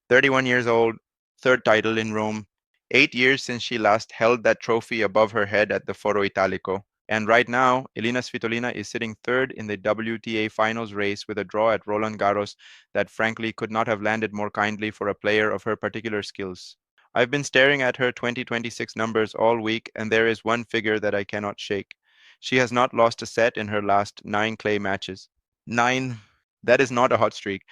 31 years old, third title in Rome, 8 years since she last held that trophy above her head at the Foro Italico. And right now, Elina Svitolina is sitting third in the WTA Finals race with a draw at Roland Garros that frankly could not have landed more kindly for a player of her particular skills. I've been staring at her 2026 numbers all week, and there is one figure that I cannot shake. She has not lost a set in her last 9 clay matches. 9. That is not a hot streak.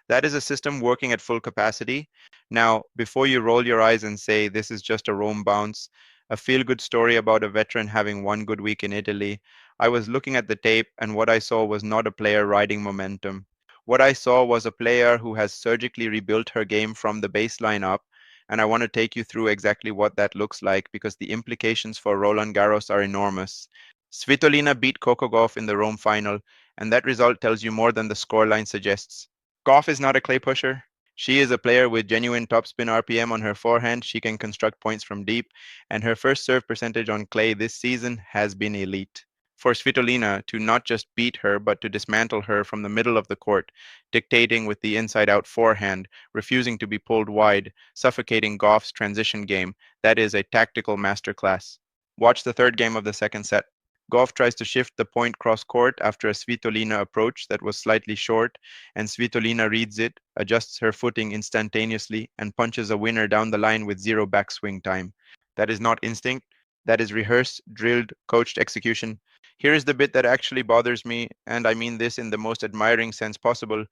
That is a system working at full capacity. Now, before you roll your eyes and say this is just a Rome bounce, a feel good story about a veteran having one good week in Italy, I was looking at the tape and what I saw was not a player riding momentum. What I saw was a player who has surgically rebuilt her game from the baseline up, and I want to take you through exactly what that looks like because the implications for Roland Garros are enormous. Svitolina beat Coco Gauff in the Rome final, and that result tells you more than the scoreline suggests. Gauff is not a clay pusher. She is a player with genuine topspin RPM on her forehand. She can construct points from deep, and her first serve percentage on clay this season has been elite. For Svitolina to not just beat her, but to dismantle her from the middle of the court, dictating with the inside out forehand, refusing to be pulled wide, suffocating Gauff's transition game, that is a tactical masterclass. Watch the third game of the second set. Gauff tries to shift the point cross court after a Svitolina approach that was slightly short, and Svitolina reads it, adjusts her footing instantaneously, and punches a winner down the line with zero backswing time. That is not instinct. That is rehearsed, drilled, coached execution. Here is the bit that actually bothers me, and I mean this in the most admiring sense possible.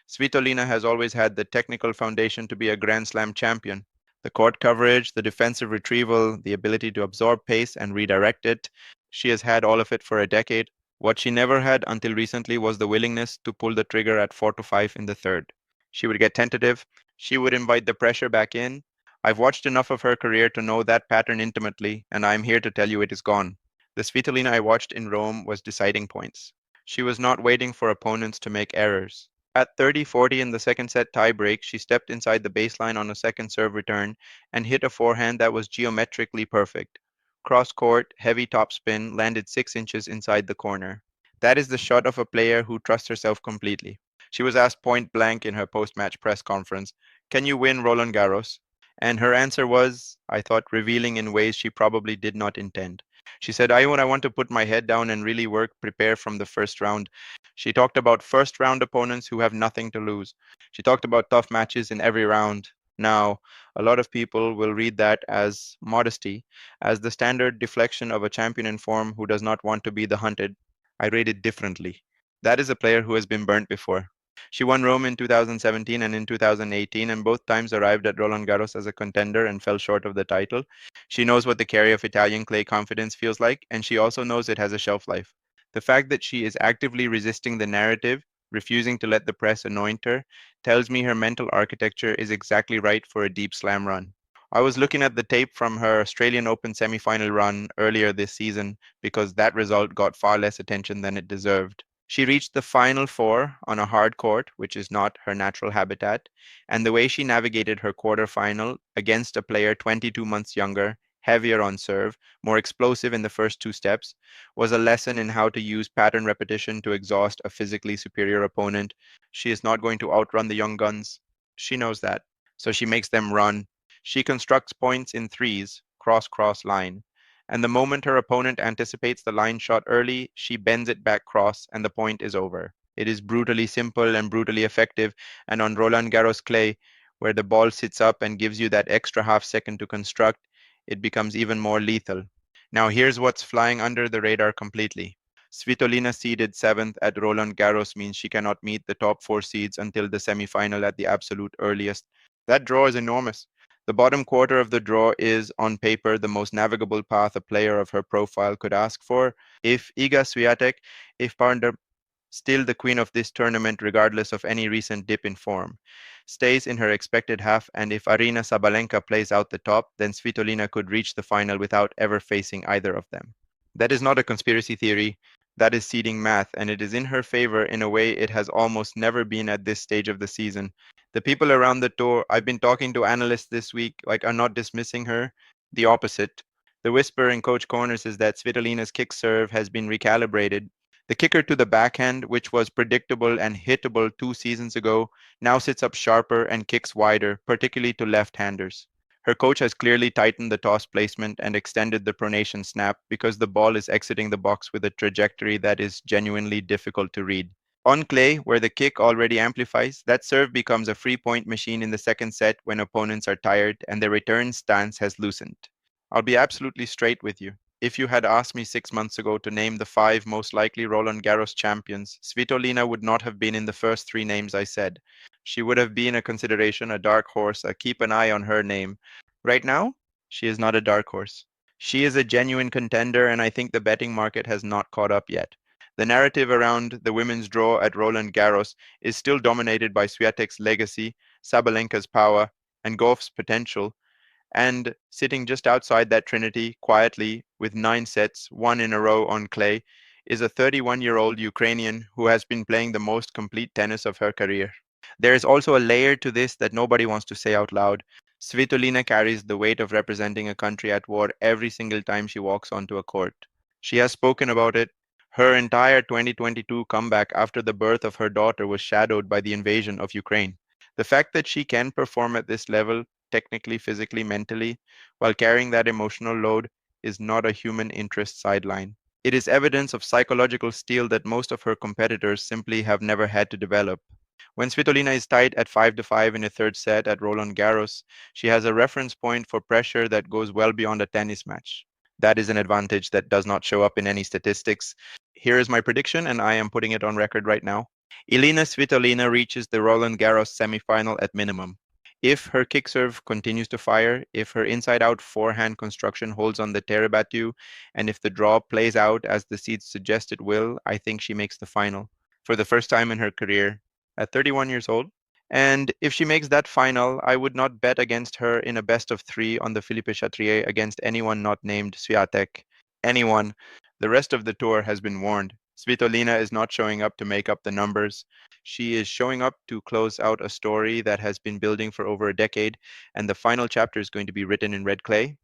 Svitolina has always had the technical foundation to be a Grand Slam champion. The court coverage, the defensive retrieval, the ability to absorb pace and redirect it. She has had all of it for a decade. What she never had until recently was the willingness to pull the trigger at 4 to 5 in the third. She would get tentative. She would invite the pressure back in. I've watched enough of her career to know that pattern intimately, and I'm here to tell you it is gone. The Svitolina I watched in Rome was deciding points. She was not waiting for opponents to make errors. At 30-40 in the second set tiebreak, she stepped inside the baseline on a second serve return and hit a forehand that was geometrically perfect. Cross court, heavy topspin, landed 6 inches inside the corner. That is the shot of a player who trusts herself completely. She was asked point blank in her post match press conference, "Can you win Roland Garros?" And her answer was, I thought, revealing in ways she probably did not intend. She said, I want to put my head down and really work, prepare from the first round. She talked about first round opponents who have nothing to lose. She talked about tough matches in every round. Now, a lot of people will read that as modesty, as the standard deflection of a champion in form who does not want to be the hunted. I rate it differently. That is a player who has been burnt before. She won Rome in 2017 and in 2018, and both times arrived at Roland Garros as a contender and fell short of the title. She knows what the carry of Italian clay confidence feels like, and she also knows it has a shelf life. The fact that she is actively resisting the narrative, refusing to let the press anoint her, tells me her mental architecture is exactly right for a deep slam run. I was looking at the tape from her Australian Open semifinal run earlier this season because that result got far less attention than it deserved. She reached the final four on a hard court, which is not her natural habitat, and the way she navigated her quarterfinal against a player 22 months younger, heavier on serve, more explosive in the first 2 steps, was a lesson in how to use pattern repetition to exhaust a physically superior opponent. She is not going to outrun the young guns. She knows that. So she makes them run. She constructs points in threes, cross line. And the moment her opponent anticipates the line shot early, she bends it back cross and the point is over. It is brutally simple and brutally effective. And on Roland Garros clay, where the ball sits up and gives you that extra half second to construct, it becomes even more lethal. Now here's what's flying under the radar completely. Svitolina seeded 7th at Roland Garros means she cannot meet the top 4 seeds until the semifinal at the absolute earliest. That draw is enormous. The bottom quarter of the draw is, on paper, the most navigable path a player of her profile could ask for. If Iga Swiatek, if partner still the queen of this tournament regardless of any recent dip in form, stays in her expected half, and if Arina Sabalenka plays out the top, then Svitolina could reach the final without ever facing either of them. That is not a conspiracy theory. That is seeding math, and it is in her favor in a way it has almost never been at this stage of the season. The people around the tour, I've been talking to analysts this week, are not dismissing her. The opposite. The whisper in coach corners is that Svitolina's kick serve has been recalibrated. The kicker to the backhand, which was predictable and hittable 2 seasons ago, now sits up sharper and kicks wider, particularly to left-handers. Her coach has clearly tightened the toss placement and extended the pronation snap because the ball is exiting the box with a trajectory that is genuinely difficult to read. On clay, where the kick already amplifies, that serve becomes a free point machine in the second set when opponents are tired and their return stance has loosened. I'll be absolutely straight with you. If you had asked me 6 months ago to name the five most likely Roland Garros champions, Svitolina would not have been in the first three names I said. She would have been a consideration, a dark horse, a keep an eye on her name. Right now, she is not a dark horse. She is a genuine contender, and I think the betting market has not caught up yet. The narrative around the women's draw at Roland Garros is still dominated by Swiatek's legacy, Sabalenka's power, and Gauff's potential, and sitting just outside that trinity quietly with 9 sets, one in a row on clay, is a 31-year-old Ukrainian who has been playing the most complete tennis of her career. There is also a layer to this that nobody wants to say out loud. Svitolina carries the weight of representing a country at war every single time she walks onto a court. She has spoken about it. Her entire 2022 comeback after the birth of her daughter was shadowed by the invasion of Ukraine. The fact that she can perform at this level, technically, physically, mentally, while carrying that emotional load, is not a human interest sideline. It is evidence of psychological steel that most of her competitors simply have never had to develop. When Svitolina is tied at 5-5 in a third set at Roland Garros, she has a reference point for pressure that goes well beyond a tennis match. That is an advantage that does not show up in any statistics. Here is my prediction, and I am putting it on record right now. Elina Svitolina reaches the Roland Garros semifinal at minimum. If her kick serve continues to fire, if her inside-out forehand construction holds on the terre battue, and if the draw plays out as the seeds suggest it will, I think she makes the final for the first time in her career at 31 years old. And if she makes that final, I would not bet against her in a best of three on the Philippe Chatrier against anyone not named Swiatek. Anyone. The rest of the tour has been warned. Svitolina is not showing up to make up the numbers. She is showing up to close out a story that has been building for over a decade, and the final chapter is going to be written in red clay.